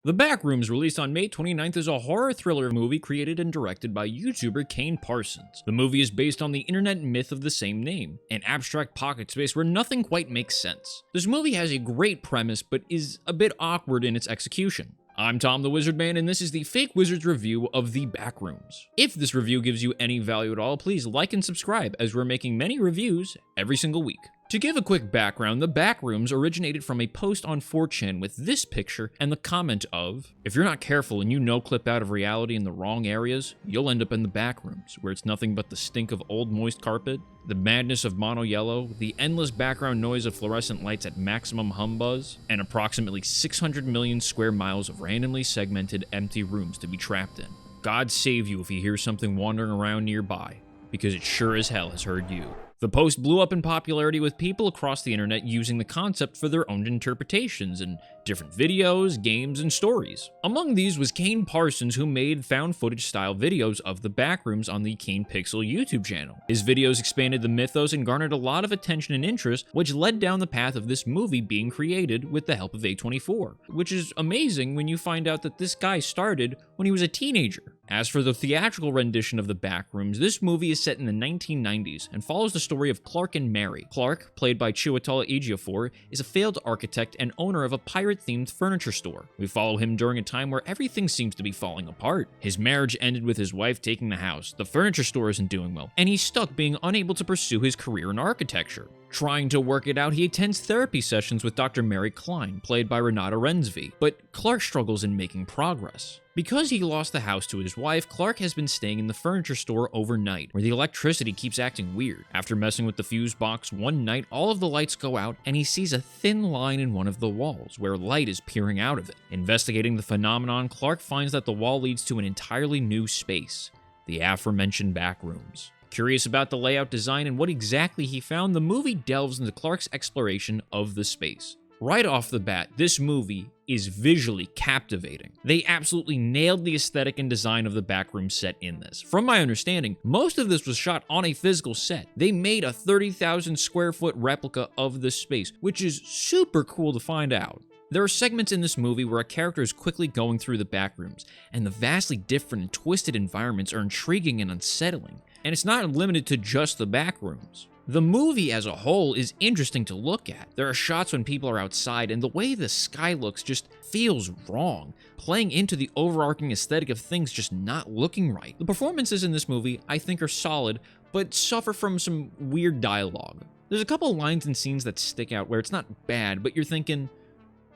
The Backrooms, released on May 29th, is a horror thriller movie created and directed by Youtuber Kane Parsons. The movie is based on the internet myth of the same name, an abstract pocket space where nothing quite makes sense. This movie has a great premise, but is a bit awkward in its execution. I'm Tom the Wizard Man, and this is the Fake Wizards review of The Backrooms. If this review gives you any value at all, please like and subscribe, as we're making many reviews every single week. To give a quick background, The Backrooms originated from a post on 4chan with this picture and the comment of, "If you're not careful and you no-clip out of reality in the wrong areas, you'll end up in the backrooms, where it's nothing but the stink of old moist carpet, the madness of mono yellow, the endless background noise of fluorescent lights at maximum hum buzz, and approximately 600 million square miles of randomly segmented empty rooms to be trapped in. God save you if you hear something wandering around nearby, because it sure as hell has heard you." The post blew up in popularity with people across the internet using the concept for their own interpretations in different videos, games, and stories. Among these was Kane Parsons, who made found footage style videos of the Backrooms on the Kane Pixel YouTube channel. His videos expanded the mythos and garnered a lot of attention and interest, which led down the path of this movie being created with the help of A24, which is amazing when you find out that this guy started when he was a teenager. As for the theatrical rendition of The Backrooms, this movie is set in the 1990s and follows the story of Clark and Mary. Clark, played by Chiwetel Ejiofor, is a failed architect and owner of a pirate-themed furniture store. We follow him during a time where everything seems to be falling apart. His marriage ended with his wife taking the house, the furniture store isn't doing well, and he's stuck being unable to pursue his career in architecture. Trying to work it out, he attends therapy sessions with Dr. Mary Klein, played by Renata Rensby, but Clark struggles in making progress. Because he lost the house to his wife, Clark has been staying in the furniture store overnight, where the electricity keeps acting weird. After messing with the fuse box one night, all of the lights go out, and he sees a thin line in one of the walls, where light is peering out of it. Investigating the phenomenon, Clark finds that the wall leads to an entirely new space, the aforementioned Backrooms. Curious about the layout, design, and what exactly he found, the movie delves into Clark's exploration of the space. Right off the bat, this movie is visually captivating. They absolutely nailed the aesthetic and design of the backroom set in this. From my understanding, most of this was shot on a physical set. They made a 30,000 square foot replica of this space, which is super cool to find out. There are segments in this movie where a character is quickly going through the backrooms, and the vastly different and twisted environments are intriguing and unsettling. And it's not limited to just the backrooms. The movie as a whole is interesting to look at. There are shots when people are outside, and the way the sky looks just feels wrong, playing into the overarching aesthetic of things just not looking right. The performances in this movie, I think, are solid, but suffer from some weird dialogue. There's a couple lines and scenes that stick out where it's not bad, but you're thinking,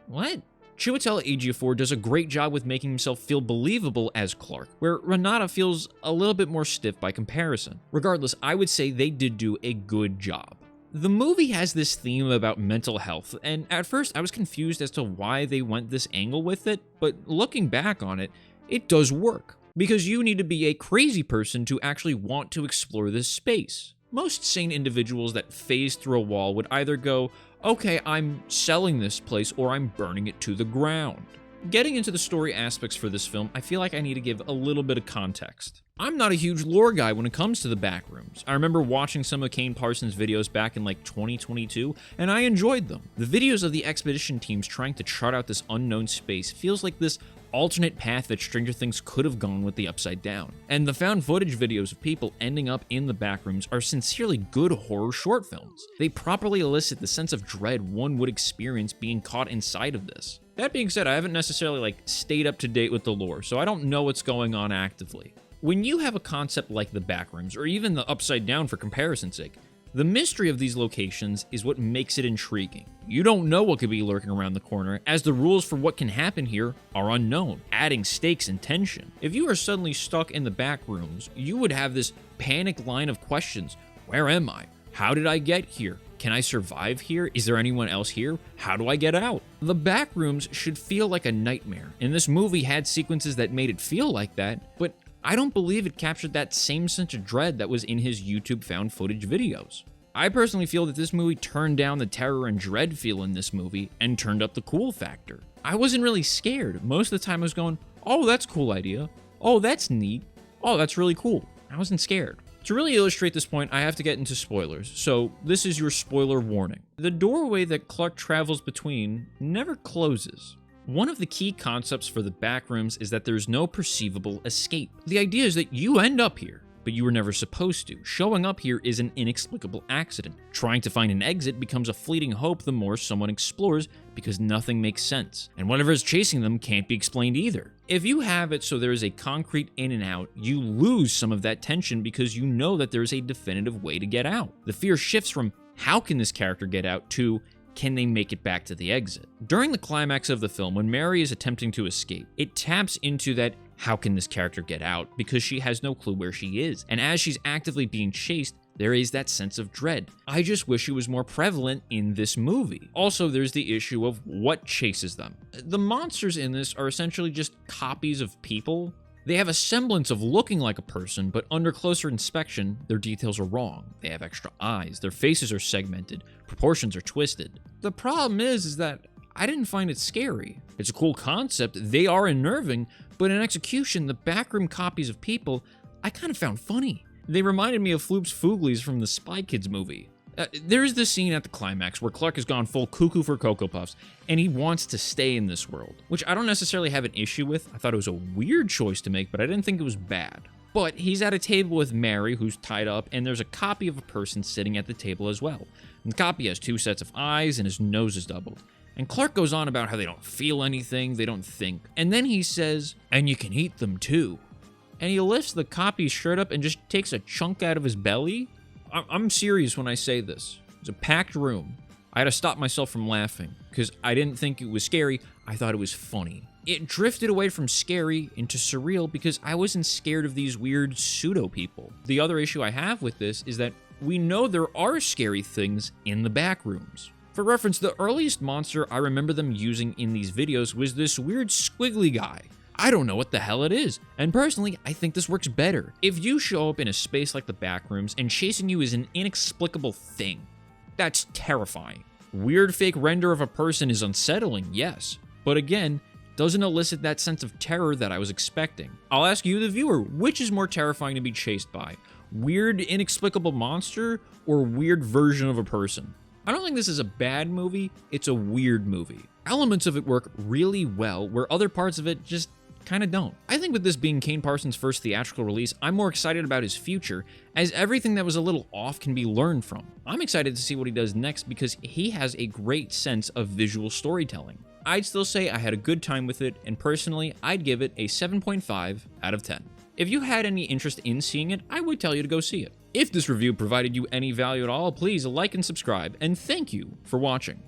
what? Chiwetel Ejiofor does a great job with making himself feel believable as Clark, where Renata feels a little bit more stiff by comparison. Regardless, I would say they did do a good job. The movie has this theme about mental health, and at first I was confused as to why they went this angle with it, but looking back on it, it does work. Because you need to be a crazy person to actually want to explore this space. Most sane individuals that phase through a wall would either go, okay, I'm selling this place, or I'm burning it to the ground. Getting into the story aspects for this film, I feel like I need to give a little bit of context. I'm not a huge lore guy when it comes to the Backrooms. I remember watching some of Kane Parsons' videos back in like 2022, and I enjoyed them. The videos of the expedition teams trying to chart out this unknown space feels like this alternate path that Stranger Things could have gone with the Upside Down. And the found footage videos of people ending up in the backrooms are sincerely good horror short films. They properly elicit the sense of dread one would experience being caught inside of this. That being said, I haven't necessarily stayed up to date with the lore, so I don't know what's going on actively. When you have a concept like the Backrooms, or even the Upside Down for comparison's sake, the mystery of these locations is what makes it intriguing. You don't know what could be lurking around the corner, as the rules for what can happen here are unknown, adding stakes and tension. If you are suddenly stuck in the Backrooms, you would have this panicked line of questions. Where am I? How did I get here? Can I survive here? Is there anyone else here? How do I get out? The Backrooms should feel like a nightmare, and this movie had sequences that made it feel like that, but I don't believe it captured that same sense of dread that was in his YouTube found footage videos. I personally feel that this movie turned down the terror and dread feel in this movie and turned up the cool factor. I wasn't really scared. Most of the time I was going, oh, that's a cool idea. Oh, that's neat. Oh, that's really cool. I wasn't scared. To really illustrate this point, I have to get into spoilers, so this is your spoiler warning. The doorway that Clark travels between never closes. One of the key concepts for the Backrooms is that there's no perceivable escape. The idea is that you end up here, but you were never supposed to. Showing up here is an inexplicable accident. Trying to find an exit becomes a fleeting hope the more someone explores because nothing makes sense. And whatever is chasing them can't be explained either. If you have it so there is a concrete in and out, you lose some of that tension because you know that there's a definitive way to get out. The fear shifts from how can this character get out to can they make it back to the exit? During the climax of the film, when Mary is attempting to escape, it taps into that how can this character get out because she has no clue where she is. And as she's actively being chased, there is that sense of dread. I just wish it was more prevalent in this movie. Also, there's the issue of what chases them. The monsters in this are essentially just copies of people. They have a semblance of looking like a person, but under closer inspection, their details are wrong. They have extra eyes, their faces are segmented, proportions are twisted. The problem is that I didn't find it scary. It's a cool concept, they are unnerving, but in execution, the backroom copies of people, I kind of found funny. They reminded me of Floop's Fooglies from the Spy Kids movie. There's this scene at the climax where Clark has gone full cuckoo for Cocoa Puffs, and he wants to stay in this world, which I don't necessarily have an issue with. I thought it was a weird choice to make, but I didn't think it was bad. But he's at a table with Mary, who's tied up, and there's a copy of a person sitting at the table as well. And the copy has 2 sets of eyes, and his nose is doubled. And Clark goes on about how they don't feel anything, they don't think. And then he says, and you can eat them too. And he lifts the copy's shirt up and just takes a chunk out of his belly. I'm serious when I say this. It's a packed room. I had to stop myself from laughing because I didn't think it was scary. I thought it was funny. It drifted away from scary into surreal because I wasn't scared of these weird pseudo people. The other issue I have with this is that we know there are scary things in the Backrooms. For reference, the earliest monster I remember them using in these videos was this weird squiggly guy. I don't know what the hell it is, and personally, I think this works better. If you show up in a space like the Backrooms and chasing you is an inexplicable thing, that's terrifying. Weird fake render of a person is unsettling, yes, but again, doesn't elicit that sense of terror that I was expecting. I'll ask you, the viewer, which is more terrifying to be chased by? Weird, inexplicable monster, or weird version of a person? I don't think this is a bad movie, it's a weird movie. Elements of it work really well, where other parts of it just kind of don't. I think with this being Kane Parsons' first theatrical release, I'm more excited about his future, as everything that was a little off can be learned from. I'm excited to see what he does next because he has a great sense of visual storytelling. I'd still say I had a good time with it, and personally, I'd give it a 7.5 out of 10. If you had any interest in seeing it, I would tell you to go see it. If this review provided you any value at all, please like and subscribe, and thank you for watching.